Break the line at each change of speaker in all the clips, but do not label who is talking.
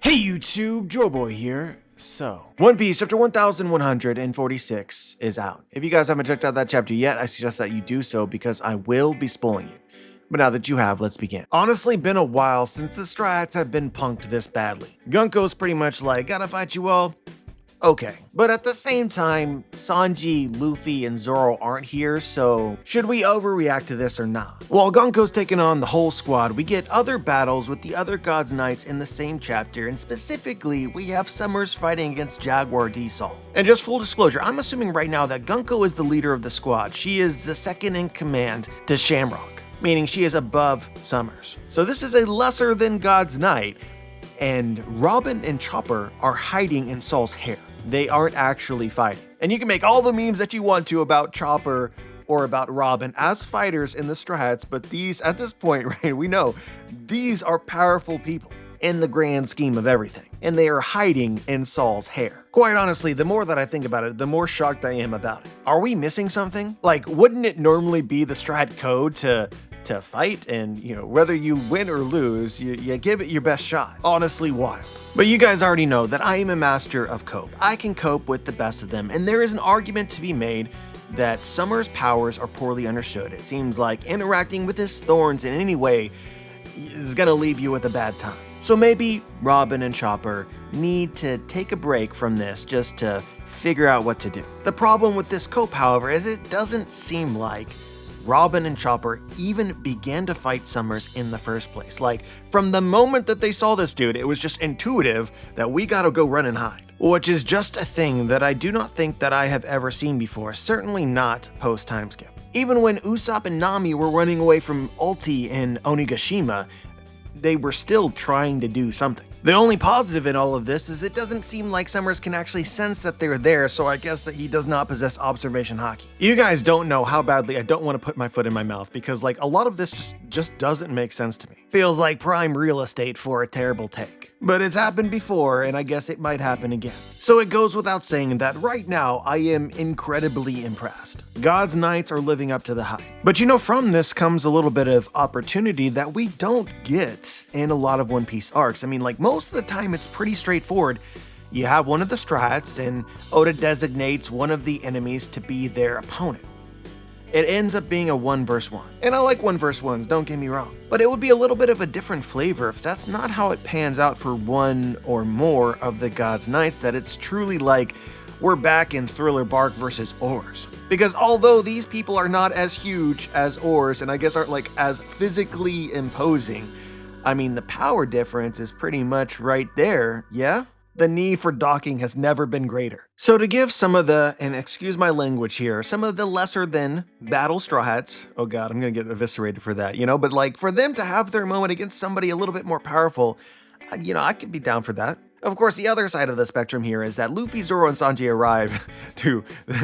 Hey YouTube, Joeboy here. So, One Piece chapter 1146 is out. If you guys haven't checked out that chapter yet, I suggest that you do so because I will be spoiling you. But now that you have, let's begin. Honestly, been a while since the strats have been punked this badly. Gunko's pretty much like, gotta fight you all? Okay. But at the same time, Sanji, Luffy, and Zoro aren't here, so should we overreact to this or not? While Gunko's taking on the whole squad, we get other battles with the other God's Knights in the same chapter, and specifically, we have Summers fighting against Jaguar D. Sol. And just full disclosure, I'm assuming right now that Gunko is the leader of the squad. She is the second in command to Shamrock, meaning she is above Summers. So this is a lesser than God's Knight, and Robin and Chopper are hiding in Sol's hair. They aren't actually fighting. And you can make all the memes that you want to about Chopper or about Robin as fighters in the strats, but these, at this point, right, we know these are powerful people in the grand scheme of everything, and they are hiding in Sol's hair. Quite honestly, the more that I think about it, the more shocked I am about it. Are we missing something? Like, wouldn't it normally be the strat code to fight, and whether you win or lose, you give it your best shot? Honestly wild. But you guys already know that I am a master of cope. I can cope with the best of them, and there is an argument to be made that Summer's powers are poorly understood. It seems like interacting with his thorns in any way is gonna leave you with a bad time. So maybe Robin and Chopper need to take a break from this just to figure out what to do. The problem with this cope, however, is it doesn't seem like Robin and Chopper even began to fight Summers in the first place. Like, from the moment that they saw this dude, it was just intuitive that we gotta go run and hide. Which is just a thing that I do not think that I have ever seen before, certainly not post-time skip. Even when Usopp and Nami were running away from Ulti in Onigashima, they were still trying to do something. The only positive in all of this is it doesn't seem like Summers can actually sense that they're there, so I guess that he does not possess observation haki. You guys don't know how badly I don't want to put my foot in my mouth because like a lot of this just doesn't make sense to me. Feels like prime real estate for a terrible take. But it's happened before, and I guess it might happen again. So it goes without saying that right now I am incredibly impressed. God's Knights are living up to the hype. But from this comes a little bit of opportunity that we don't get in a lot of One Piece arcs. I mean, like most of the time it's pretty straightforward. You have one of the strats and Oda designates one of the enemies to be their opponent. It ends up being a 1 vs 1. And I like 1 vs 1s, don't get me wrong. But it would be a little bit of a different flavor if that's not how it pans out for one or more of the God's Knights, that it's truly like we're back in Thriller Bark versus Oars. Because although these people are not as huge as Oars, and I guess aren't like as physically imposing, I mean, the power difference is pretty much right there, yeah? The need for docking has never been greater. So to give some of the, and excuse my language here, some of the lesser than battle straw hats, oh god, I'm gonna get eviscerated for that, but like for them to have their moment against somebody a little bit more powerful, I could be down for that. Of course, the other side of the spectrum here is that Luffy, Zoro, and Sanji arrive to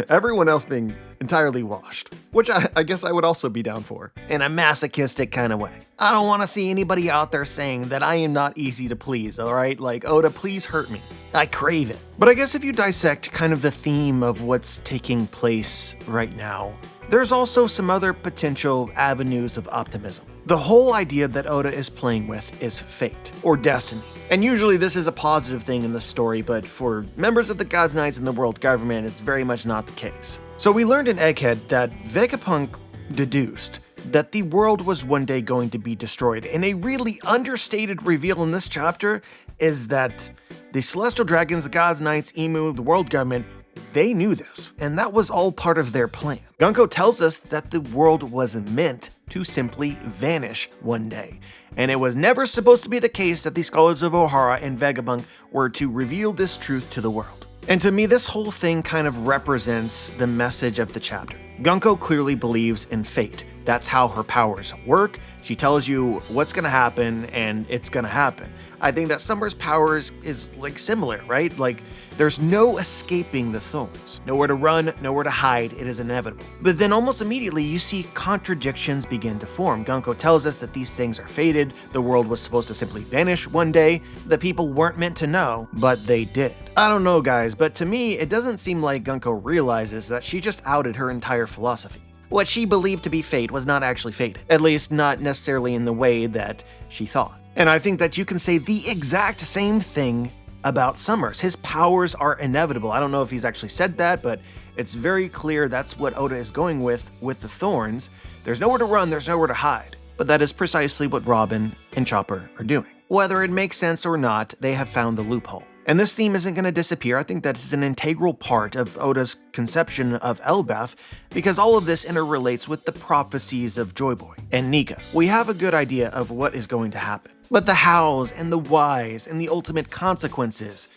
everyone else being entirely washed, which I guess I would also be down for, in a masochistic kind of way. I don't want to see anybody out there saying that I am not easy to please, alright? Like, Oda, please hurt me. I crave it. But I guess if you dissect kind of the theme of what's taking place right now, there's also some other potential avenues of optimism. The whole idea that Oda is playing with is fate, or destiny. And usually this is a positive thing in the story, but for members of the God's Knights and the world government, it's very much not the case. So we learned in Egghead that Vegapunk deduced that the world was one day going to be destroyed, and a really understated reveal in this chapter is that the Celestial Dragons, the God's Knights, Emu, the world government, they knew this, and that was all part of their plan. Gunko tells us that the world was meant to simply vanish one day, and it was never supposed to be the case that the Scholars of Ohara and Vegapunk were to reveal this truth to the world. And to me, this whole thing kind of represents the message of the chapter. Gunko clearly believes in fate. That's how her powers work. She tells you what's gonna happen, and it's gonna happen. I think that Summer's powers is like similar, right? Like, there's no escaping the thorns. Nowhere to run, nowhere to hide, it is inevitable. But then almost immediately you see contradictions begin to form. Gunko tells us that these things are fated, the world was supposed to simply vanish one day, the people weren't meant to know, but they did. I don't know guys, but to me, it doesn't seem like Gunko realizes that she just outed her entire philosophy. What she believed to be fate was not actually fated, at least not necessarily in the way that she thought. And I think that you can say the exact same thing about Summers. His powers are inevitable. I don't know if he's actually said that, but it's very clear that's what Oda is going with the thorns. There's nowhere to run, there's nowhere to hide. But that is precisely what Robin and Chopper are doing. Whether it makes sense or not, they have found the loophole. And this theme isn't going to disappear. I think that is an integral part of Oda's conception of ELBAF, because all of this interrelates with the prophecies of Joy Boy and Nika. We have a good idea of what is going to happen, but the hows and the whys and the ultimate consequences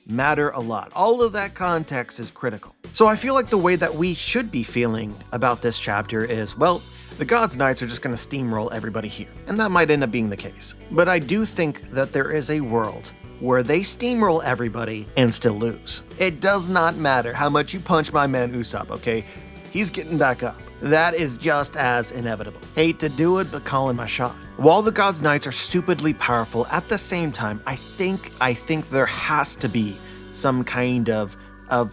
matter a lot. All of that context is critical. So I feel like the way that we should be feeling about this chapter is, well, the God's Knights are just going to steamroll everybody here, and that might end up being the case. But I do think that there is a world where they steamroll everybody and still lose. It does not matter how much you punch my man Usopp, okay? He's getting back up. That is just as inevitable. Hate to do it, but calling my shot. While the God's Knights are stupidly powerful, at the same time, I think there has to be some kind of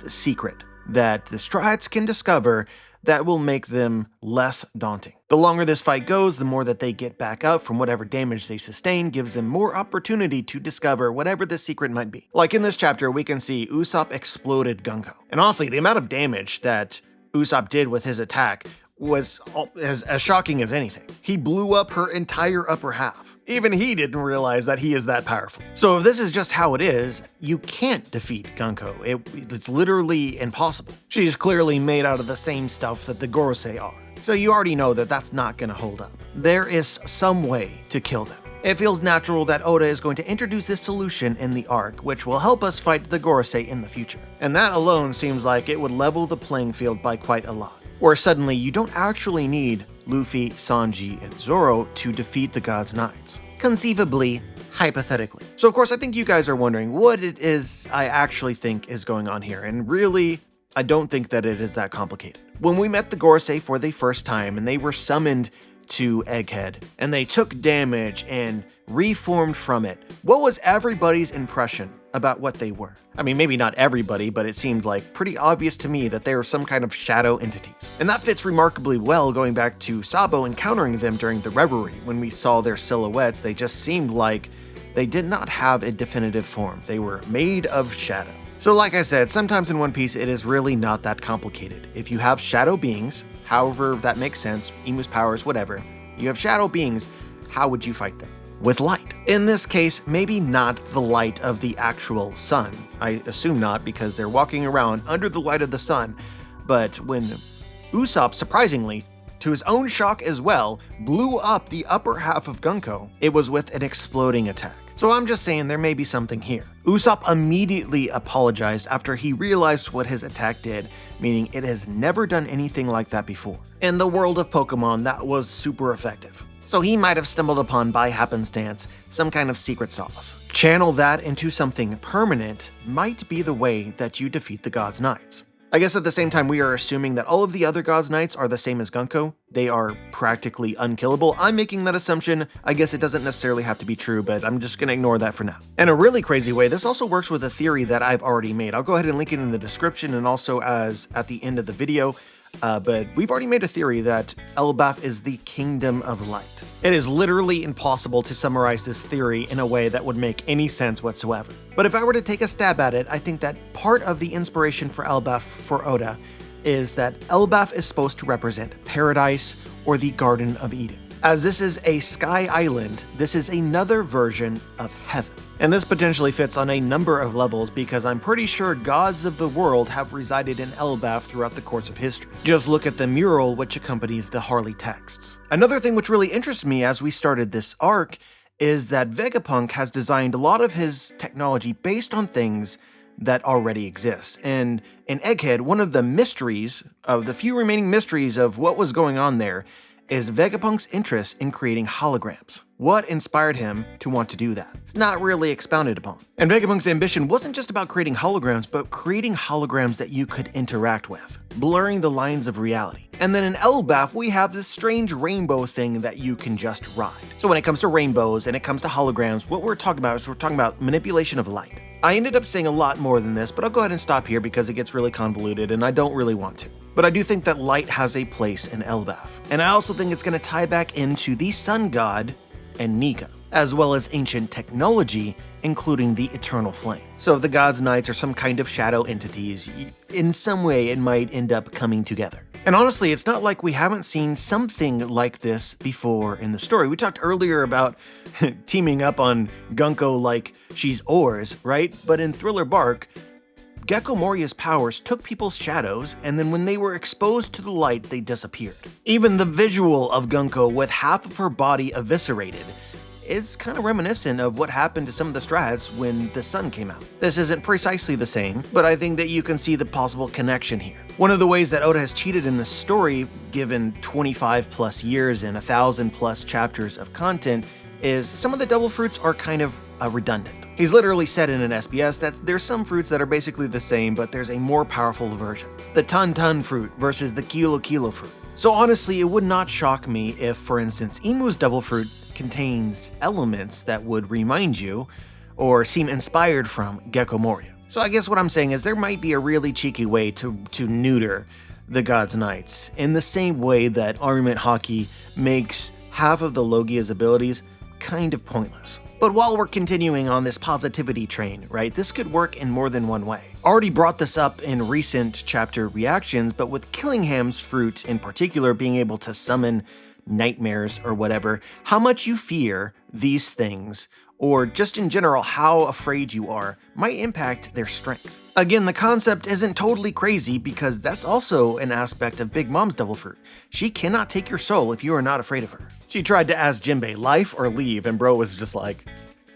secret that the Strides can discover that will make them less daunting. The longer this fight goes, the more that they get back up from whatever damage they sustain gives them more opportunity to discover whatever the secret might be. Like in this chapter, we can see Usopp exploded Gunko. And honestly, the amount of damage that Usopp did with his attack was as shocking as anything. He blew up her entire upper half. Even he didn't realize that he is that powerful. So if this is just how it is, you can't defeat Gunko. It's literally impossible. She's clearly made out of the same stuff that the Gorosei are. So you already know that that's not gonna hold up. There is some way to kill them. It feels natural that Oda is going to introduce this solution in the arc, which will help us fight the Gorosei in the future. And that alone seems like it would level the playing field by quite a lot. Where suddenly you don't actually need Luffy, Sanji, and Zoro to defeat the God's Knights. Conceivably, hypothetically. So of course I think you guys are wondering what it is I actually think is going on here, and really, I don't think that it is that complicated. When we met the Gorosei for the first time and they were summoned to Egghead, and they took damage and reformed from it, what was everybody's impression about what they were? I mean, maybe not everybody, but it seemed like pretty obvious to me that they were some kind of shadow entities. And that fits remarkably well going back to Sabo encountering them during the Reverie. When we saw their silhouettes, they just seemed like they did not have a definitive form. They were made of shadow. So like I said, sometimes in One Piece it is really not that complicated. If you have shadow beings, however that makes sense, Imu's powers, whatever, you have shadow beings, how would you fight them? With light. In this case, maybe not the light of the actual sun. I assume not, because they're walking around under the light of the sun. But when Usopp, surprisingly, to his own shock as well, blew up the upper half of Gunko, it was with an exploding attack. So I'm just saying there may be something here. Usopp immediately apologized after he realized what his attack did, meaning it has never done anything like that before. In the world of Pokemon, that was super effective. So he might have stumbled upon, by happenstance, some kind of secret sauce. Channel that into something permanent might be the way that you defeat the God's Knights. I guess at the same time we are assuming that all of the other God's Knights are the same as Gunko. They are practically unkillable. I'm making that assumption. I guess it doesn't necessarily have to be true, but I'm just gonna ignore that for now. In a really crazy way, this also works with a theory that I've already made. I'll go ahead and link it in the description and also as at the end of the video. But we've already made a theory that ELBAF is the Kingdom of Light. It is literally impossible to summarize this theory in a way that would make any sense whatsoever. But if I were to take a stab at it, I think that part of the inspiration for ELBAF for Oda is that ELBAF is supposed to represent paradise or the Garden of Eden. As this is a sky island, this is another version of heaven. And this potentially fits on a number of levels because I'm pretty sure gods of the world have resided in ELBAF throughout the course of history. Just look at the mural which accompanies the Harley texts. Another thing which really interests me as we started this arc is that Vegapunk has designed a lot of his technology based on things that already exist. And in Egghead, one of the mysteries, of the few remaining mysteries of what was going on there, is Vegapunk's interest in creating holograms. What inspired him to want to do that? It's not really expounded upon. And Vegapunk's ambition wasn't just about creating holograms, but creating holograms that you could interact with, blurring the lines of reality. And then in ELBAF, we have this strange rainbow thing that you can just ride. So when it comes to rainbows and it comes to holograms, what we're talking about manipulation of light. I ended up saying a lot more than this, but I'll go ahead and stop here because it gets really convoluted and I don't really want to. But I do think that light has a place in ELBAF. And I also think it's going to tie back into the sun god and Nika. as well as ancient technology, including the Eternal Flame. So if the God's Knights are some kind of shadow entities, in some way it might end up coming together. And honestly, it's not like we haven't seen something like this before in the story. We talked earlier about teaming up on Gunko like she's oars, right? But in Thriller Bark, Gecko Moria's powers took people's shadows, and then when they were exposed to the light, they disappeared. Even the visual of Gunko with half of her body eviscerated is kind of reminiscent of what happened to some of the strats when the sun came out. This isn't precisely the same, but I think that you can see the possible connection here. One of the ways that Oda has cheated in this story, given 25 plus years and 1,000 plus chapters of content, is some of the devil fruits are kind of redundant. He's literally said in an SBS that there's some fruits that are basically the same, but there's a more powerful version. The Ton fruit versus the Kilo fruit. So honestly, it would not shock me if, for instance, Imu's devil fruit contains elements that would remind you or seem inspired from Gecko Moria. So I guess what I'm saying is there might be a really cheeky way to neuter the God's Knights, in the same way that Armament Haki makes half of the Logia's abilities kind of pointless. But while we're continuing on this positivity train, right, this could work in more than one way. Already brought this up in recent chapter reactions, but with Killingham's fruit in particular being able to summon nightmares or whatever, how much you fear these things, or just in general how afraid you are, might impact their strength. Again, the concept isn't totally crazy because that's also an aspect of Big Mom's devil fruit. She cannot take your soul if you are not afraid of her. She tried to ask Jinbei life or leave, and bro was just like,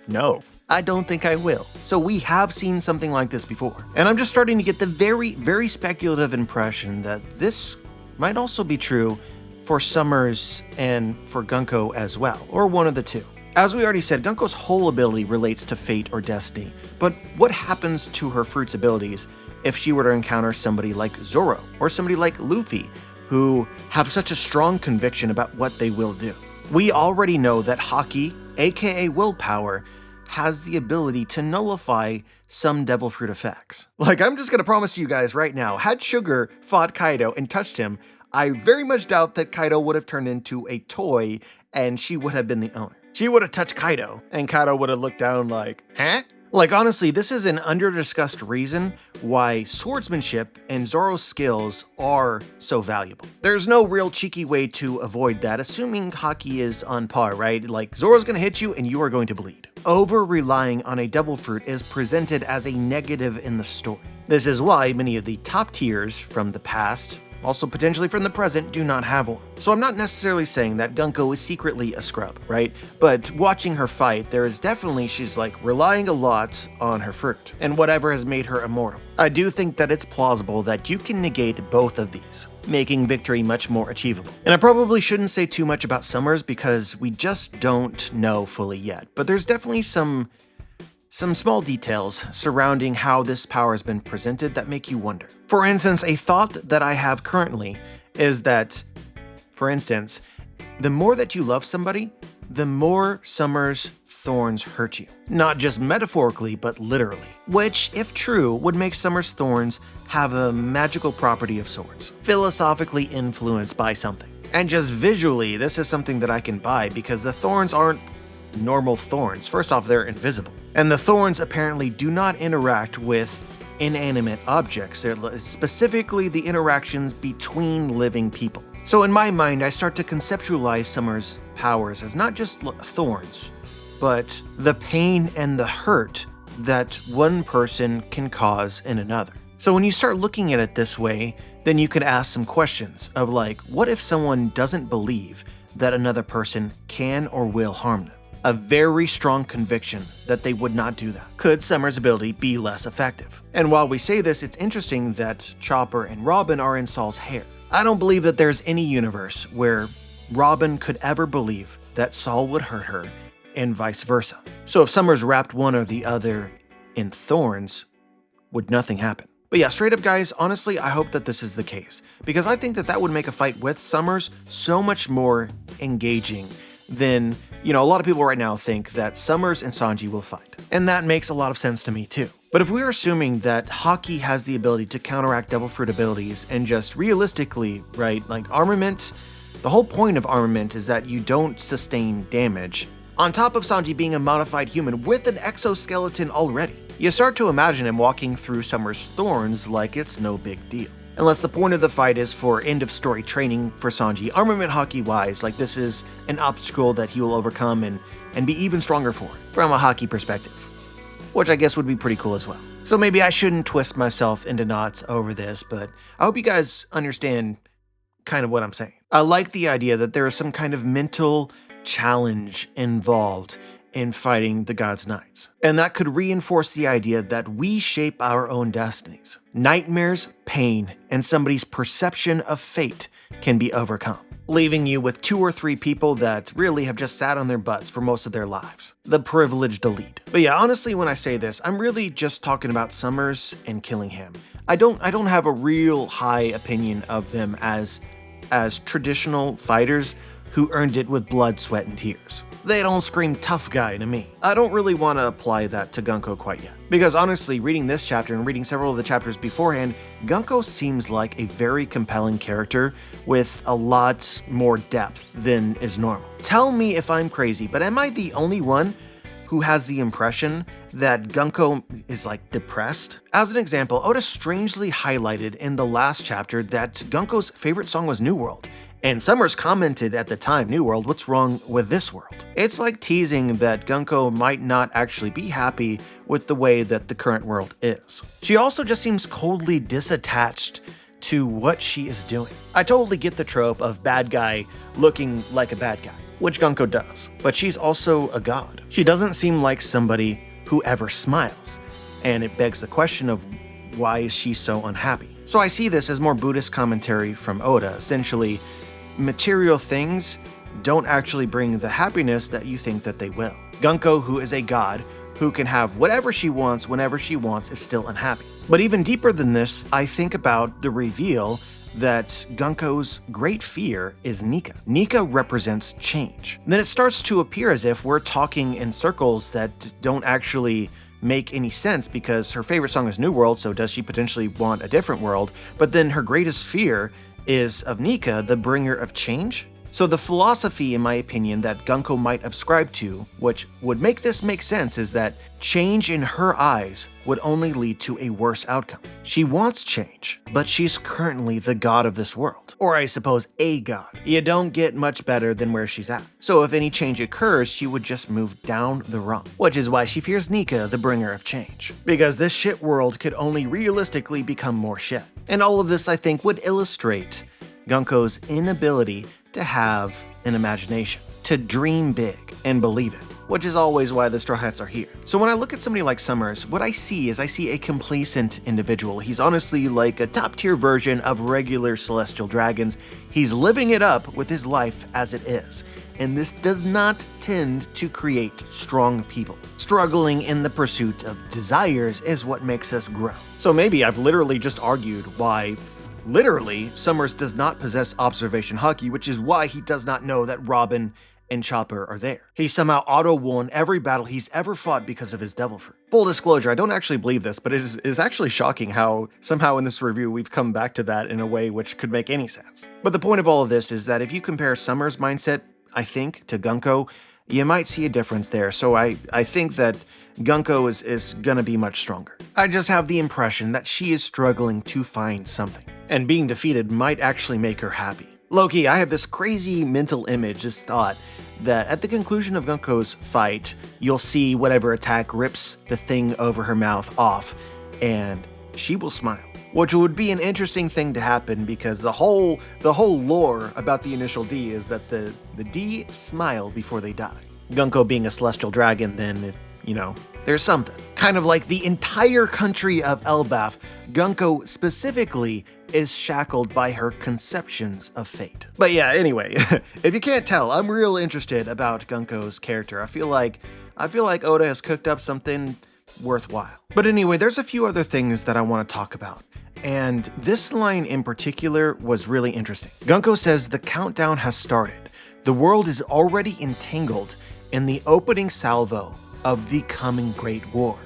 no, I don't think I will. So we have seen something like this before. And I'm just starting to get the very, very speculative impression that this might also be true for Summers and for Gunko as well, or one of the two. As we already said, Gunko's whole ability relates to fate or destiny, but what happens to her fruit's abilities if she were to encounter somebody like Zoro or somebody like Luffy, who have such a strong conviction about what they will do? We already know that Haki, aka willpower, has the ability to nullify some devil fruit effects. Like, I'm just gonna promise to you guys right now, had Sugar fought Kaido and touched him, I very much doubt that Kaido would have turned into a toy and she would have been the owner. She would have touched Kaido, and Kaido would have looked down like, huh? Like, honestly, this is an under-discussed reason why swordsmanship and Zoro's skills are so valuable. There's no real cheeky way to avoid that, assuming Haki is on par, right? Like, Zoro's gonna hit you and you are going to bleed. Over-relying on a devil fruit is presented as a negative in the story. This is why many of the top tiers from the past, also potentially from the present, do not have one. So I'm not necessarily saying that Gunko is secretly a scrub, right? But watching her fight, there is definitely, she's like relying a lot on her fruit and whatever has made her immortal. I do think that it's plausible that you can negate both of these, making victory much more achievable. And I probably shouldn't say too much about Summers because we just don't know fully yet, but there's definitely some small details surrounding how this power has been presented that make you wonder. For instance, a thought that I have currently is that, for instance, the more that you love somebody, the more Summer's thorns hurt you. Not just metaphorically, but literally. Which, if true, would make Summer's thorns have a magical property of sorts, philosophically influenced by something. And just visually, this is something that I can buy because the thorns aren't normal thorns. First off, they're invisible. And the thorns apparently do not interact with inanimate objects. They're specifically the interactions between living people. So in my mind, I start to conceptualize Summer's powers as not just thorns, but the pain and the hurt that one person can cause in another. So when you start looking at it this way, then you could ask some questions of like, what if someone doesn't believe that another person can or will harm them? A very strong conviction that they would not do that. Could Summer's ability be less effective? And while we say this, it's interesting that Chopper and Robin are in Saul's hair. I don't believe that there's any universe where Robin could ever believe that Saul would hurt her and vice versa. So if Summer's wrapped one or the other in thorns, would nothing happen? But yeah, straight up guys, honestly, I hope that this is the case because I think that that would make a fight with Summers so much more engaging than, you know, a lot of people right now think that Summers and Sanji will fight. And that makes a lot of sense to me too. But if we're assuming that Haki has the ability to counteract Devil Fruit abilities and just realistically, right, like armament, the whole point of armament is that you don't sustain damage. On top of Sanji being a modified human with an exoskeleton already, you start to imagine him walking through Summer's thorns like it's no big deal. Unless the point of the fight is for end-of-story training for Sanji, armament hockey-wise, like this is an obstacle that he will overcome and be even stronger for, from a hockey perspective. Which I guess would be pretty cool as well. So maybe I shouldn't twist myself into knots over this, but I hope you guys understand kind of what I'm saying. I like the idea that there is some kind of mental challenge involved in fighting the God's Knights. And that could reinforce the idea that we shape our own destinies. Nightmares, pain, and somebody's perception of fate can be overcome, leaving you with 2 or 3 people that really have just sat on their butts for most of their lives. The privileged elite. But yeah, honestly, when I say this, I'm really just talking about Summers and Killingham. I don't have a real high opinion of them as traditional fighters who earned it with blood, sweat, and tears. They don't scream tough guy to me. I don't really want to apply that to Gunko quite yet. Because honestly, reading this chapter and reading several of the chapters beforehand, Gunko seems like a very compelling character with a lot more depth than is normal. Tell me if I'm crazy, but am I the only one who has the impression that Gunko is like depressed? As an example, Oda strangely highlighted in the last chapter that Gunko's favorite song was New World. And Summers commented at the time, New World, what's wrong with this world? It's like teasing that Gunko might not actually be happy with the way that the current world is. She also just seems coldly disattached to what she is doing. I totally get the trope of bad guy looking like a bad guy, which Gunko does, but she's also a god. She doesn't seem like somebody who ever smiles, and it begs the question of why is she so unhappy? So I see this as more Buddhist commentary from Oda, essentially material things don't actually bring the happiness that you think that they will. Gunko, who is a god, who can have whatever she wants whenever she wants, is still unhappy. But even deeper than this, I think about the reveal that Gunko's great fear is Nika. Nika represents change. Then it starts to appear as if we're talking in circles that don't actually make any sense because her favorite song is New World, so does she potentially want a different world? But then her greatest fear is of Nika, the bringer of change? So the philosophy, in my opinion, that Gunko might ascribe to, which would make this make sense, is that change in her eyes would only lead to a worse outcome. She wants change, but she's currently the god of this world. Or I suppose a god. You don't get much better than where she's at. So if any change occurs, she would just move down the rung. Which is why she fears Nika, the bringer of change. Because this shit world could only realistically become more shit. And all of this, I think, would illustrate Gunko's inability to have an imagination, to dream big and believe it, which is always why the Straw Hats are here. So when I look at somebody like Summers, what I see a complacent individual. He's honestly like a top-tier version of regular celestial dragons. He's living it up with his life as it is. And this does not tend to create strong people. Struggling in the pursuit of desires is what makes us grow. So maybe I've literally just argued why literally, Summers does not possess observation haki, which is why he does not know that Robin and Chopper are there. He somehow auto-won every battle he's ever fought because of his devil fruit. Full disclosure, I don't actually believe this, but it is actually shocking how somehow in this review we've come back to that in a way which could make any sense. But the point of all of this is that if you compare Summers' mindset, I think, to Gunko, you might see a difference there. So I think that Gunko is gonna be much stronger. I just have the impression that she is struggling to find something, and being defeated might actually make her happy. Low-key, I have this crazy mental image, this thought, that at the conclusion of Gunko's fight, you'll see whatever attack rips the thing over her mouth off, and she will smile. Which would be an interesting thing to happen because the whole lore about the initial D is that the D smile before they die. Gunko being a celestial dragon, then, you know, there's something. Kind of like the entire country of ELBAF, Gunko specifically is shackled by her conceptions of fate. But yeah, anyway, if you can't tell, I'm real interested about Gunko's character. I feel like Oda has cooked up something worthwhile. But anyway, there's a few other things that I want to talk about. And this line in particular was really interesting. Gunko says the countdown has started. The world is already entangled in the opening salvo of the coming Great War.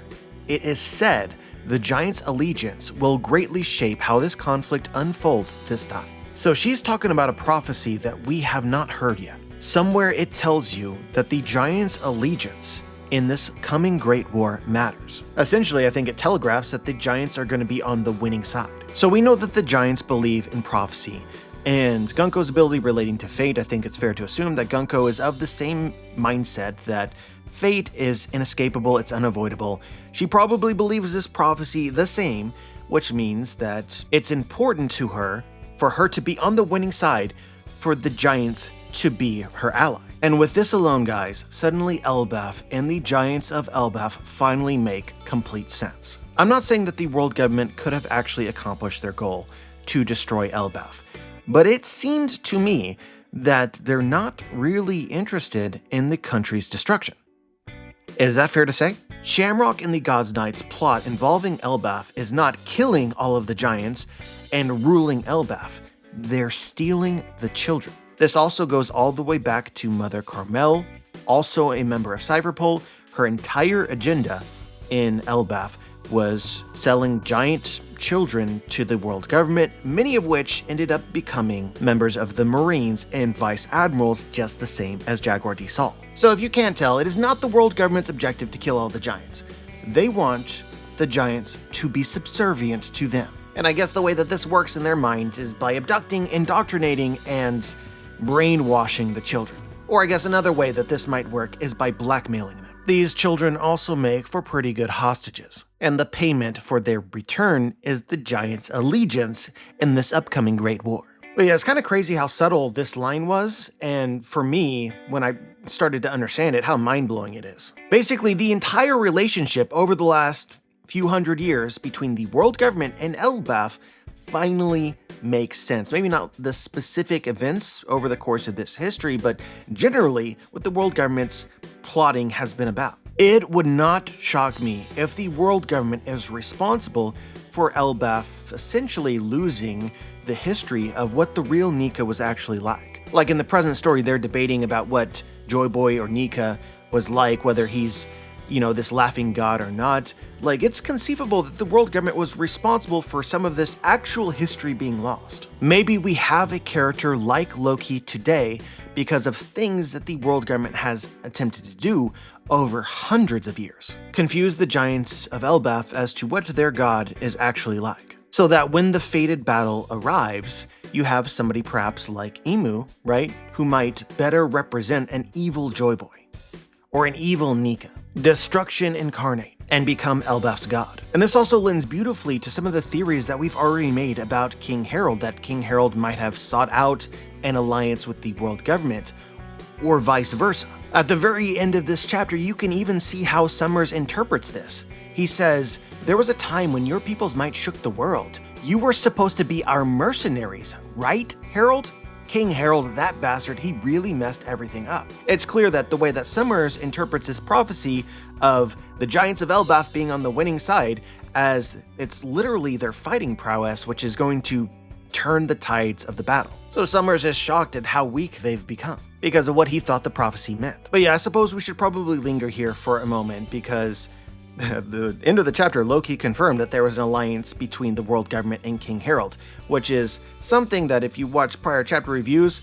It is said the Giants' allegiance will greatly shape how this conflict unfolds this time. So she's talking about a prophecy that we have not heard yet. somewhere it tells you that the Giants' allegiance in this coming Great War matters. Essentially, I think it telegraphs that the Giants are going to be on the winning side. So we know that the Giants believe in prophecy, and Gunko's ability relating to fate, I think it's fair to assume that Gunko is of the same mindset that fate is inescapable, it's unavoidable. She probably believes this prophecy the same, which means that it's important to her for her to be on the winning side, for the Giants to be her ally. And with this alone, guys, suddenly ELBAF and the Giants of ELBAF finally make complete sense. I'm not saying that the world government could have actually accomplished their goal to destroy ELBAF, but it seemed to me that they're not really interested in the country's destruction. Is that fair to say? Shamrock and the God's Knight's plot involving ELBAF is not killing all of the Giants and ruling ELBAF, they're stealing the children. This also goes all the way back to Mother Carmel, also a member of Cyberpol. Her entire agenda in ELBAF was selling giant children to the world government, many of which ended up becoming members of the Marines and Vice Admirals, just the same as Jaguar D. Saul. So if you can't tell, it is not the world government's objective to kill all the Giants. They want the Giants to be subservient to them. And I guess the way that this works in their mind is by abducting, indoctrinating, and brainwashing the children. Or I guess another way that this might work is by blackmailing them. These children also make for pretty good hostages, and the payment for their return is the Giants' allegiance in this upcoming Great War. But yeah, it's kind of crazy how subtle this line was, and for me, when I started to understand it, how mind-blowing it is. Basically, the entire relationship over the last few hundred years between the world government and ELBAF finally makes sense. Maybe not the specific events over the course of this history, but generally what the world government's plotting has been about. It would not shock me if the world government is responsible for ELBAF essentially losing the history of what the real Nika was actually like. Like in the present story, they're debating about what Joy Boy or Nika was like, whether he's, this laughing god or not. Like, it's conceivable that the world government was responsible for some of this actual history being lost. Maybe we have a character like Loki today because of things that the world government has attempted to do over hundreds of years. Confuse the Giants of ELBAF as to what their god is actually like. So that when the fated battle arrives, you have somebody perhaps like Emu, right? Who might better represent an evil Joy Boy or an evil Nika. Destruction incarnate, and become ELBAF's god. And this also lends beautifully to some of the theories that we've already made about King Herald, that King Herald might have sought out an alliance with the world government, or vice versa. At the very end of this chapter, you can even see how Summers interprets this. He says, "There was a time when your people's might shook the world. You were supposed to be our mercenaries, right, Herald?" King Herald, that bastard, he really messed everything up. It's clear that the way that Summers interprets his prophecy of the Giants of ELBAF being on the winning side as it's literally their fighting prowess which is going to turn the tides of the battle. So Summers is shocked at how weak they've become because of what he thought the prophecy meant. But yeah, I suppose we should probably linger here for a moment because at the end of the chapter, Loki confirmed that there was an alliance between the world government and King Herald, which is something that if you watch prior chapter reviews,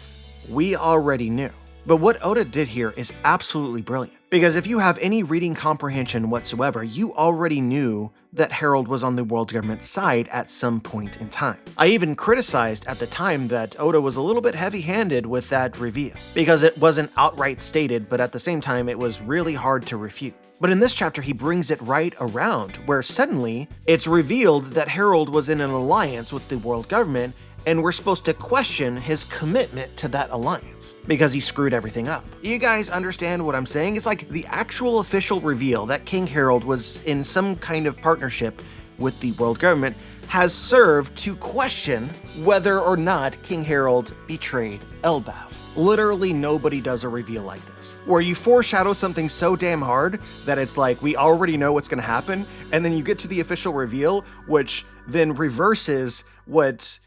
we already knew. But what Oda did here is absolutely brilliant, because if you have any reading comprehension whatsoever, you already knew that Herald was on the world government's side at some point in time. I even criticized at the time that Oda was a little bit heavy-handed with that reveal, because it wasn't outright stated, but at the same time it was really hard to refute. But in this chapter, he brings it right around, where suddenly it's revealed that Herald was in an alliance with the world government, and we're supposed to question his commitment to that alliance because he screwed everything up. You guys understand what I'm saying? It's like the actual official reveal that King Herald was in some kind of partnership with the world government has served to question whether or not King Herald betrayed ELBAF. Literally nobody does a reveal like this, where you foreshadow something so damn hard that it's like we already know what's going to happen, and then you get to the official reveal, which then reverses what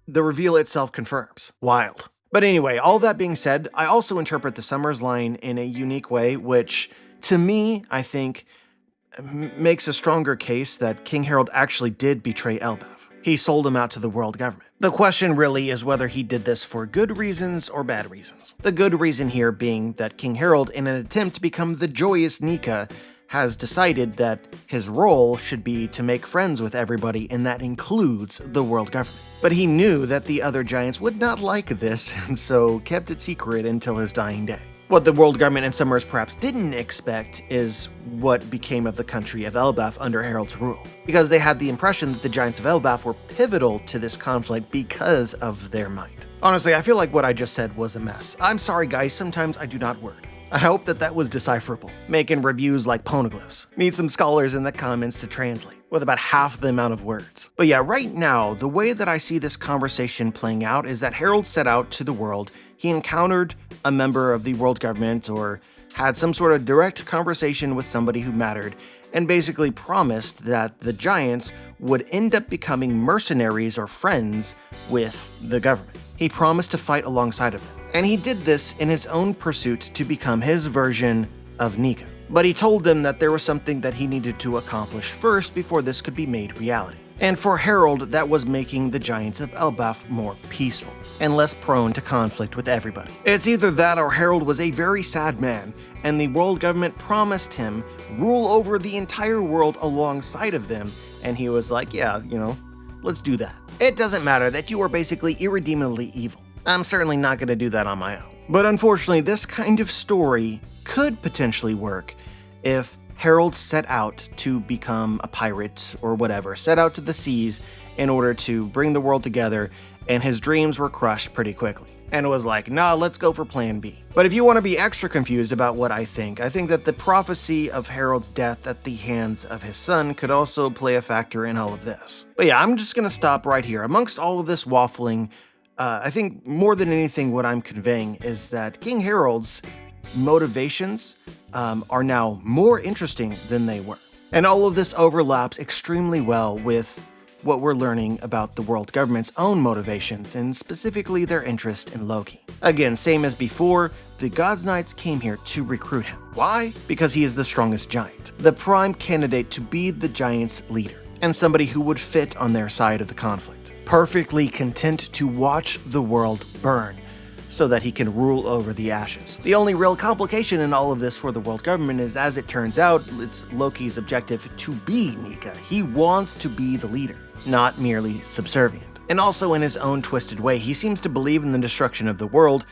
the reveal itself confirms. Wild. But anyway, all that being said, I also interpret the Summers line in a unique way, which to me, I think, makes a stronger case that King Herald actually did betray ELBAF. He sold him out to the world government. The question really is whether he did this for good reasons or bad reasons. The good reason here being that King Herald, in an attempt to become the joyous Nika, has decided that his role should be to make friends with everybody, and that includes the world government. But he knew that the other giants would not like this, and so kept it secret until his dying day. What the world government and Summers perhaps didn't expect is what became of the country of ELBAF under Herald's rule, because they had the impression that the giants of ELBAF were pivotal to this conflict because of their might. Honestly, I feel like what I just said was a mess. I'm sorry guys, sometimes I do not word. I hope that was decipherable. Making reviews like poneglyphs. Need some scholars in the comments to translate, with about half the amount of words. But yeah, right now, the way that I see this conversation playing out is that Herald set out to the world. He encountered a member of the world government or had some sort of direct conversation with somebody who mattered, and basically promised that the giants would end up becoming mercenaries or friends with the government. He promised to fight alongside of them. And he did this in his own pursuit to become his version of Nika. But he told them that there was something that he needed to accomplish first before this could be made reality. And for Herald, that was making the giants of ELBAF more peaceful and less prone to conflict with everybody. It's either that or Herald was a very sad man, and the world government promised him rule over the entire world alongside of them, and he was like, yeah, let's do that. It doesn't matter that you are basically irredeemably evil. I'm certainly not going to do that on my own. But unfortunately, this kind of story could potentially work if Herald set out to become a pirate or whatever, set out to the seas in order to bring the world together, and his dreams were crushed pretty quickly. And it was like, nah, let's go for plan B. But if you want to be extra confused about what I think that the prophecy of Herald's death at the hands of his son could also play a factor in all of this. But yeah, I'm just going to stop right here. Amongst all of this waffling, I think more than anything what I'm conveying is that King Herald's motivations are now more interesting than they were. And all of this overlaps extremely well with what we're learning about the world government's own motivations, and specifically their interest in Loki. Again, same as before, the God's Knights came here to recruit him. Why? Because he is the strongest giant, the prime candidate to be the giants' leader, and somebody who would fit on their side of the conflict. Perfectly content to watch the world burn so that he can rule over the ashes. The only real complication in all of this for the world government is, as it turns out, it's Loki's objective to be Nika. He wants to be the leader, not merely subservient. And also in his own twisted way, he seems to believe in the destruction of the world,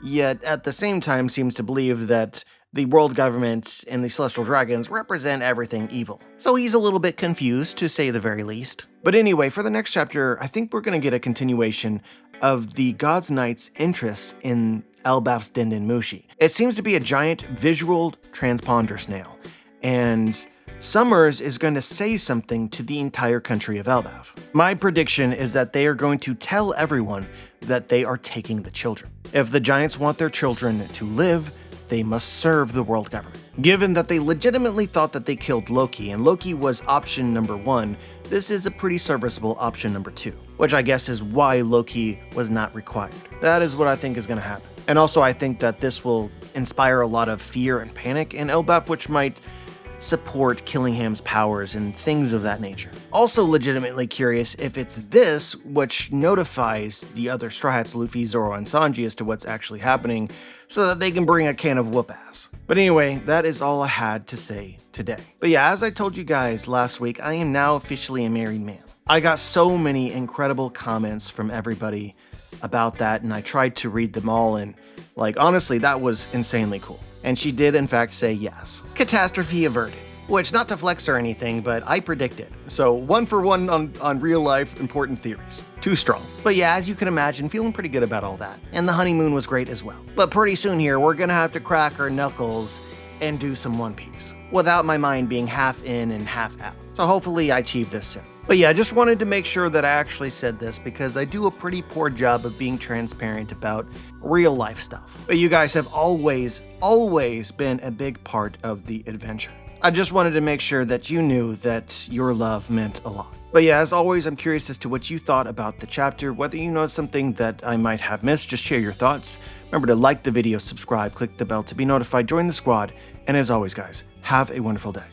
yet at the same time seems to believe that the world government and the celestial dragons represent everything evil. So he's a little bit confused, to say the very least. But anyway, for the next chapter, I think we're going to get a continuation of the God's Knights' interests in ELBAF's Denden Mushi. It seems to be a giant visual transponder snail, and Summers is going to say something to the entire country of ELBAF. My prediction is that they are going to tell everyone that they are taking the children. If the giants want their children to live, they must serve the world government. Given that they legitimately thought that they killed Loki, and Loki was option number 1, this is a pretty serviceable option number 2, which I guess is why Loki was not required. That is what I think is going to happen. And also I think that this will inspire a lot of fear and panic in ELBAF, which might support Killingham's powers and things of that nature. Also legitimately curious if it's this which notifies the other Straw Hats, Luffy, Zoro, and Sanji as to what's actually happening, so that they can bring a can of whoop-ass. But anyway, that is all I had to say today. But yeah, as I told you guys last week, I am now officially a married man. I got so many incredible comments from everybody about that, and I tried to read them all, and honestly, that was insanely cool. And she did in fact say yes. Catastrophe averted. Which, not to flex or anything, but I predicted. So 1 for 1 on real life important theories. Too strong. But yeah, as you can imagine, feeling pretty good about all that. And the honeymoon was great as well. But pretty soon here, we're gonna have to crack our knuckles and do some One Piece, without my mind being half in and half out. So hopefully I achieve this soon. But yeah, I just wanted to make sure that I actually said this, because I do a pretty poor job of being transparent about real life stuff. But you guys have always been a big part of the adventure. I just wanted to make sure that you knew that your love meant a lot. But yeah, as always, I'm curious as to what you thought about the chapter. Whether you noticed something that I might have missed, just share your thoughts. Remember to like the video, subscribe, click the bell to be notified, join the squad, and as always guys, have a wonderful day.